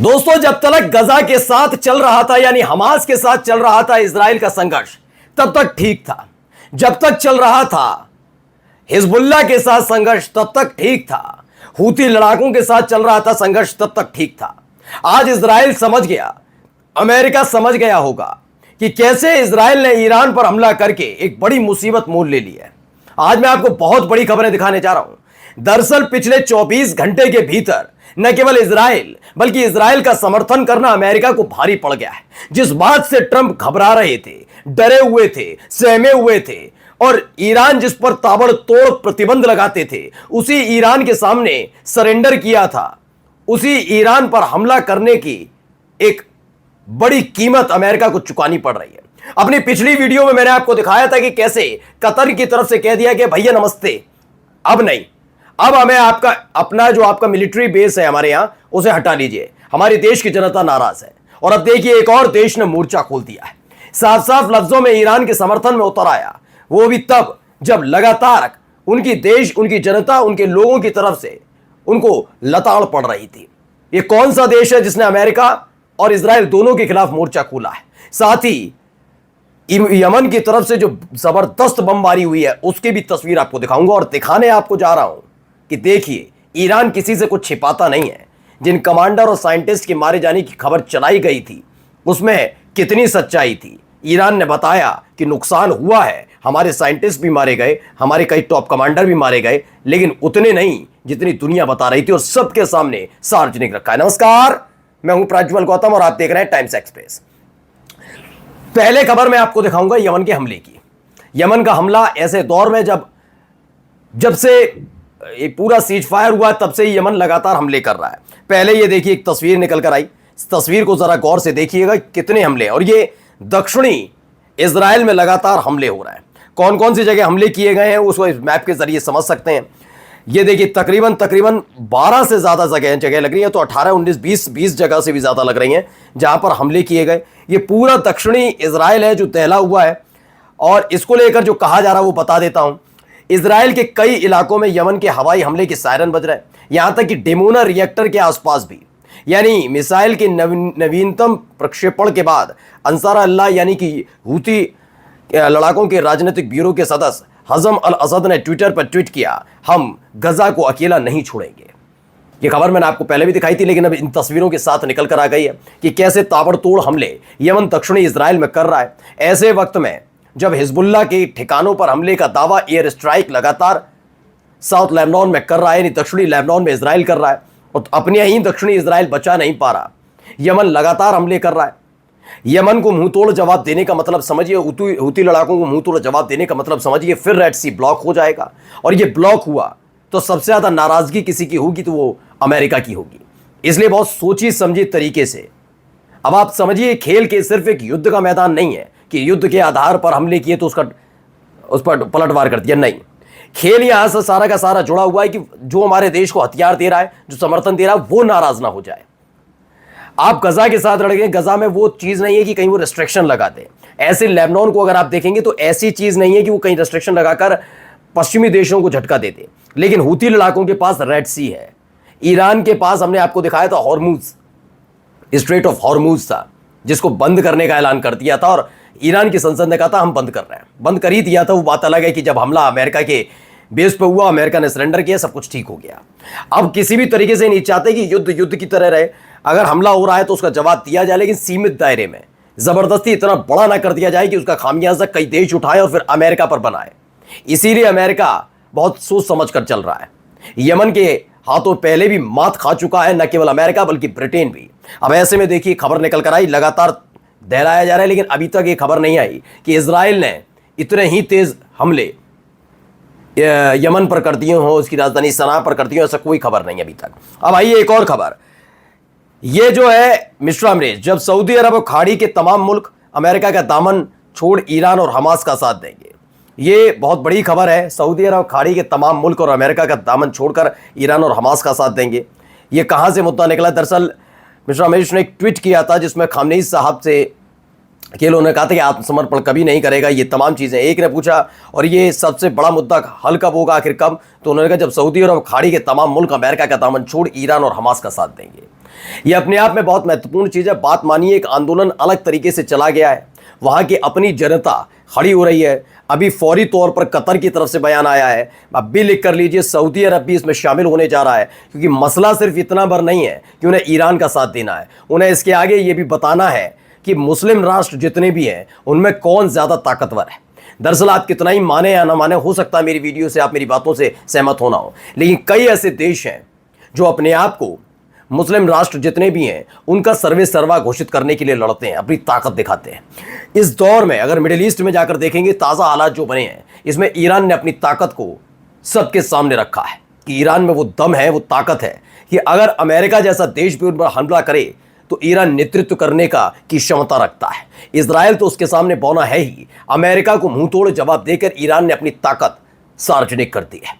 दोस्तों, जब तक गजा के साथ चल रहा था यानी हमास के साथ चल रहा था इजराइल का संघर्ष, तब तक ठीक था। जब तक चल रहा था हिजबुल्लाह के साथ संघर्ष, तब तक ठीक था। हूती लड़ाकों के साथ चल रहा था संघर्ष, तब तक ठीक था। आज इजराइल समझ गया, अमेरिका समझ गया होगा कि कैसे इजराइल ने ईरान पर हमला करके एक बड़ी मुसीबत मोल ले ली है। आज मैं आपको बहुत बड़ी खबरें दिखाने जा रहा हूं। दरअसल पिछले 24 घंटे के भीतर न केवल इजराइल बल्कि इजराइल का समर्थन करना अमेरिका को भारी पड़ गया है। जिस बात से ट्रंप घबरा रहे थे, डरे हुए थे, सहमे हुए थे और ईरान जिस पर ताबड़तोड़ प्रतिबंध लगाते थे, उसी ईरान के सामने सरेंडर किया था। उसी ईरान पर हमला करने की एक बड़ी कीमत अमेरिका को चुकानी पड़ रही है। अपनी पिछली वीडियो में मैंने आपको दिखाया था कि कैसे कतर की तरफ से कह दिया कि भैया नमस्ते, अब नहीं, अब हमें आपका मिलिट्री बेस है हमारे यहां, उसे हटा लीजिए। हमारे देश की जनता नाराज है। और अब देखिए, एक और देश ने मोर्चा खोल दिया है, साफ साफ लफ्जों में ईरान के समर्थन में उतर आया। वो भी तब जब लगातार उनकी जनता, उनके लोगों की तरफ से उनको लताड़ पड़ रही थी। ये कौन सा देश है जिसने अमेरिका और इजराइल दोनों के खिलाफ मोर्चा खोला है? साथ ही यमन की तरफ से जो जबरदस्त बमबारी हुई है, उसकी भी तस्वीर आपको दिखाऊंगा और दिखाने आपको जा रहा हूं कि देखिए, ईरान किसी से कुछ छिपाता नहीं है। जिन कमांडर और साइंटिस्ट के मारे जाने की खबर चलाई गई थी, उसमें कितनी सच्चाई थी। ईरान ने बताया कि नुकसान हुआ है, हमारे साइंटिस्ट भी मारे गए, हमारे कई टॉप कमांडर भी मारे गए, लेकिन उतने नहीं जितनी दुनिया बता रही थी और सबके सामने सार्वजनिक रखा है। नमस्कार, मैं हूं प्रज्वल गौतम और आप देख रहे हैं टाइम्स एक्सप्रेस। पहले खबर मैं आपको दिखाऊंगा यमन के हमले की। यमन का हमला ऐसे दौर में जब से ये पूरा सीज फायर हुआ, तब से ही यमन लगातार हमले कर रहा है। पहले ये देखिए, एक तस्वीर निकल कर आई। इस तस्वीर को जरा गौर से देखिएगा, कितने हमले हैं। और ये दक्षिणी इजराइल में लगातार हमले हो रहे हैं। कौन कौन सी जगह हमले किए गए हैं उसको इस मैप के जरिए समझ सकते हैं। ये देखिए, तकरीबन 12 से ज्यादा जगह लग रही है, तो 18, 19, 20 जगह से भी ज्यादा लग रही हैं जहां पर हमले किए गए। ये पूरा दक्षिणी इजराइल है जो दहला हुआ है। और इसको लेकर जो कहा जा रहा है वो बता देता हूं। इजराइल के कई इलाकों में यमन के हवाई हमले के सायरन बज रहे हैं, यहां तक कि डिमोना रिएक्टर के आसपास भी। यानी मिसाइल के नवीनतम प्रक्षेपण के बाद अंसार अल्लाह यानी कि हूती लड़ाकों के राजनीतिक ब्यूरो के सदस्य हजम अल असद ने ट्विटर पर ट्वीट किया, हम गजा को अकेला नहीं छोड़ेंगे। ये खबर मैंने आपको पहले भी दिखाई थी, लेकिन अब इन तस्वीरों के साथ निकल कर आ गई है कि कैसे ताबड़तोड़ हमले यमन दक्षिणी इजराइल में कर रहा है। ऐसे वक्त में जब हिजबुल्लाह के ठिकानों पर हमले का दावा एयर स्ट्राइक लगातार साउथ लेबनान में कर रहा है, यानी दक्षिणी लेबनान में इजराइल कर रहा है, और अपने ही दक्षिणी इजराइल बचा नहीं पा रहा। यमन लगातार हमले कर रहा है। यमन को मुंहतोड़ जवाब देने का मतलब समझिए, हूती लड़ाकों को मुंहतोड़ जवाब देने का मतलब समझिए, फिर रेड सी ब्लॉक हो जाएगा। और ये ब्लॉक हुआ तो सबसे ज्यादा नाराजगी किसी की होगी तो वो अमेरिका की होगी। इसलिए बहुत सोची समझी तरीके से अब आप समझिए, खेल के सिर्फ एक युद्ध का मैदान नहीं है कि युद्ध के आधार पर हमले किए तो उस पर पलटवार कर दिया। नहीं, खेल यहां से सारा का सारा जुड़ा हुआ है कि जो हमारे देश को हथियार दे रहा है, जो समर्थन दे रहा है, वो नाराज ना हो जाए। आप गजा के साथ लड़ गए, गजा में वो चीज नहीं है कि कहीं वो रेस्ट्रिक्शन लगा दे। ऐसे लेबनान को अगर आप देखेंगे तो ऐसी चीज नहीं है कि वो कहीं रेस्ट्रिक्शन लगाकर पश्चिमी देशों को झटका देते। लेकिन हूती लड़ाकों के पास रेड सी है, ईरान के पास हमने आपको दिखाया था हॉर्मुज, स्ट्रेट ऑफ हॉर्मुज था, जिसको बंद करने का ऐलान कर दिया था। और ईरान की संसद ने कहा था हम बंद कर रहे हैं, बंद कर ही दिया था। वो बात अलग है कि जब हमला अमेरिका के बेस पे हुआ, अमेरिका ने सरेंडर किया, सब कुछ ठीक हो गया। अब किसी भी तरीके से नहीं चाहते कि युद्ध की तरह रहे। अगर हमला हो रहा है तो उसका जवाब दिया जाए, लेकिन सीमित दायरे में, जबरदस्ती इतना बड़ा ना कर दिया जाए कि उसका खामियाजा कई देश उठाए और फिर अमेरिका पर बनाए। इसीलिए अमेरिका बहुत सोच समझ कर चल रहा है। यमन के हाथों पहले भी मात खा चुका है, न केवल अमेरिका बल्कि ब्रिटेन भी। अब ऐसे में देखिए, खबर निकल कर आई, लगातार दहराया जा रहा है, लेकिन अभी तक ये खबर नहीं आई कि इजराइल ने इतने ही तेज हमले यमन पर कर दिए हों, उसकी राजधानी सना पर कर दिए हों, ऐसा कोई खबर नहीं अभी तक। अब आइए एक और खबर, ये जो है मिस्र अमरीज, जब सऊदी अरब और खाड़ी के तमाम मुल्क अमेरिका का दामन छोड़ ईरान और हमास का साथ देंगे। ये बहुत बड़ी खबर है। सऊदी अरब खाड़ी के तमाम मुल्क और अमेरिका का दामन छोड़कर ईरान और हमास का साथ देंगे। ये कहां से मुद्दा निकला? दरअसल मिस्र अमरीज ने एक ट्वीट किया था जिसमें खामनेई साहब से कि उन्होंने कहा था कि आत्मसमर्पण कभी नहीं करेगा, ये तमाम चीज़ें। एक ने पूछा और ये सबसे बड़ा मुद्दा हल कब होगा, आखिर कब, तो उन्होंने कहा जब सऊदी और खाड़ी के तमाम मुल्क अमेरिका का दामन छोड़ ईरान और हमास का साथ देंगे। ये अपने आप में बहुत महत्वपूर्ण चीज़ है। बात मानिए, एक आंदोलन अलग तरीके से चला गया है, वहाँ की अपनी जनता खड़ी हो रही है। अभी फौरी तौर पर कतर की तरफ से बयान आया है, अब भी लिख कर लीजिए, सऊदी अरब भी इसमें शामिल होने जा रहा है, क्योंकि मसला सिर्फ इतना भर नहीं है कि उन्हें ईरान का साथ देना है, उन्हें इसके आगे ये भी बताना है कि मुस्लिम राष्ट्र जितने भी हैं उनमें कौन ज़्यादा ताकतवर है। दरअसल आप कितना ही माने या ना माने, हो सकता है मेरी वीडियो से आप मेरी बातों से सहमत होना हो, लेकिन कई ऐसे देश हैं जो अपने आप को मुस्लिम राष्ट्र जितने भी हैं उनका सर्वे सर्वा घोषित करने के लिए लड़ते हैं, अपनी ताकत दिखाते हैं। इस दौर में अगर मिडिल ईस्ट में जाकर देखेंगे ताज़ा हालात जो बने हैं, इसमें ईरान ने अपनी ताकत को सबके सामने रखा है कि ईरान में वो दम है, वो ताकत है कि अगर अमेरिका जैसा देश भी उन पर हमला करे तो ईरान नेतृत्व करने की क्षमता रखता है। इजराइल तो उसके सामने बौना है ही। अमेरिका को मुंह तोड़ जवाब देकर ईरान ने अपनी ताकत सार्वजनिक कर दी है।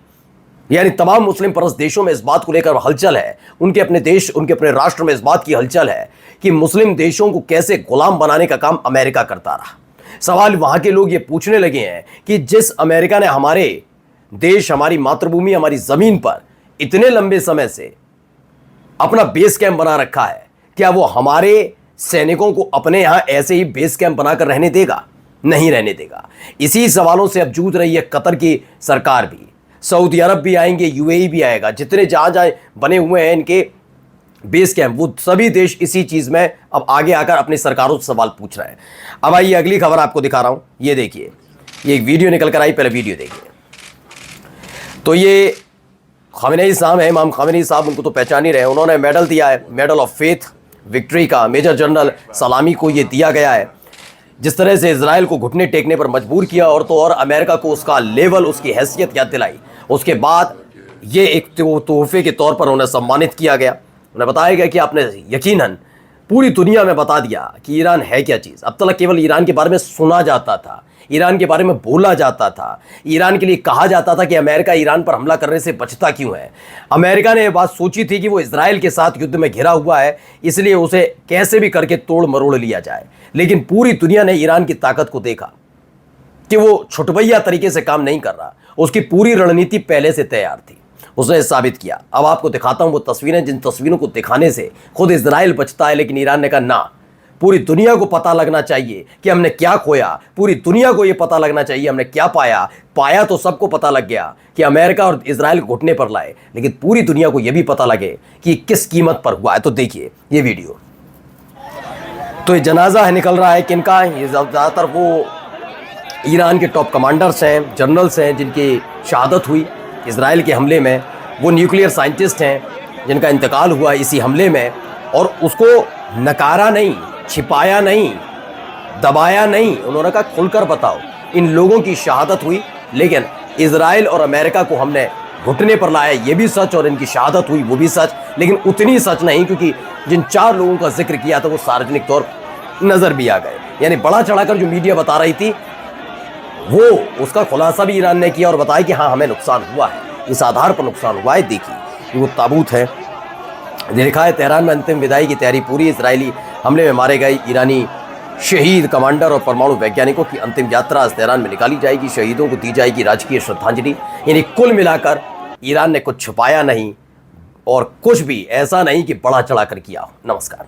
यानी तमाम मुस्लिम परस्त देशों में इस बात को लेकर हलचल है, उनके अपने देश, उनके अपने राष्ट्र में इस बात की हलचल है कि मुस्लिम देशों को कैसे गुलाम बनाने का काम अमेरिका करता रहा। सवाल वहां के लोग ये पूछने लगे हैं कि जिस अमेरिका ने हमारे देश, हमारी मातृभूमि, हमारी जमीन पर इतने लंबे समय से अपना बेस कैंप बना रखा है, क्या वो हमारे सैनिकों को अपने यहां ऐसे ही बेस कैंप बनाकर रहने देगा? नहीं रहने देगा। इसी सवालों से अब जूझ रही है कतर की सरकार भी, सऊदी अरब भी आएंगे, यूएई भी आएगा, जितने जहाज बने हुए हैं इनके बेस कैंप, वो सभी देश इसी चीज में अब आगे आकर अपनी सरकारों से सवाल पूछ रहे हैं। अब आइए अगली खबर आपको दिखा रहा हूं, ये देखिए, ये एक वीडियो निकल कर आई, पहले वीडियो देखिए। तो ये खमेनी साहब है, इमाम खमेनी साहब, उनको तो पहचान ही रहे, उन्होंने मेडल दिया है, मेडल ऑफ फेथ विक्ट्री का, मेजर जनरल सलामी को ये दिया गया है। जिस तरह से इजराइल को घुटने टेकने पर मजबूर किया और तो और अमेरिका को उसका लेवल, उसकी हैसियत याद दिलाई, उसके बाद ये एक तोहफे के तौर पर उन्हें सम्मानित किया गया। उन्हें बताया गया कि आपने यकीनन पूरी दुनिया में बता दिया कि ईरान है क्या चीज़। अब तक केवल ईरान के बारे में सुना जाता था, ईरान के बारे में बोला जाता था, ईरान के लिए कहा जाता था कि अमेरिका ईरान पर हमला करने से बचता क्यों है। अमेरिका ने यह बात सोची थी कि वो इजराइल के साथ युद्ध में घिरा हुआ है, इसलिए उसे कैसे भी करके तोड़ मरोड़ लिया जाए। लेकिन पूरी दुनिया ने ईरान की ताकत को देखा कि वो छुटभैया तरीके से काम नहीं कर रहा, उसकी पूरी रणनीति पहले से तैयार थी, उसने साबित किया। अब आपको दिखाता हूं वो तस्वीरें, जिन तस्वीरों को दिखाने से खुद इजराइल बचता है, लेकिन ईरान ने कहा ना, पूरी दुनिया को पता लगना चाहिए कि हमने क्या खोया, पूरी दुनिया को यह पता लगना चाहिए हमने क्या पाया। पाया तो सबको पता लग गया कि अमेरिका और इजराइल घुटने पर लाए, लेकिन पूरी दुनिया को यह भी पता लगे कि किस कीमत पर हुआ है। तो देखिए ये वीडियो। तो ये जनाजा है निकल रहा है किनका, ये ज़्यादातर वो ईरान के टॉप कमांडर्स हैं, जनरल्स हैं जिनकी शहादत हुई इजराइल के हमले में। वो न्यूक्लियर साइंटिस्ट हैं जिनका इंतकाल हुआ इसी हमले में, और उसको नकारा नहीं, छिपाया नहीं, दबाया नहीं, उन्होंने कहा खुलकर बताओ। इन लोगों की शहादत हुई, लेकिन इजराइल और अमेरिका को हमने घुटने पर लाया, ये भी सच, और इनकी शहादत हुई वो भी सच, लेकिन उतनी सच नहीं, क्योंकि जिन 4 लोगों का जिक्र किया था वो सार्वजनिक तौर नजर भी आ गए। यानी बढ़ा चढ़ाकर जो मीडिया बता रही थी वो उसका खुलासा भी ईरान ने किया और बताया कि हाँ हमें नुकसान हुआ है, इस आधार पर नुकसान हुआ है। देखिए वो ताबूत है, लिखा है तेहरान में अंतिम विदाई की तैयारी पूरी, इजरायली हमले में मारे गए ईरानी शहीद कमांडर और परमाणु वैज्ञानिकों की अंतिम यात्रा आज तेहरान में निकाली जाएगी, शहीदों को दी जाएगी राजकीय श्रद्धांजलि। यानी कुल मिलाकर ईरान ने कुछ छुपाया नहीं और कुछ भी ऐसा नहीं कि बढ़ा चढ़ा कर किया हो। नमस्कार।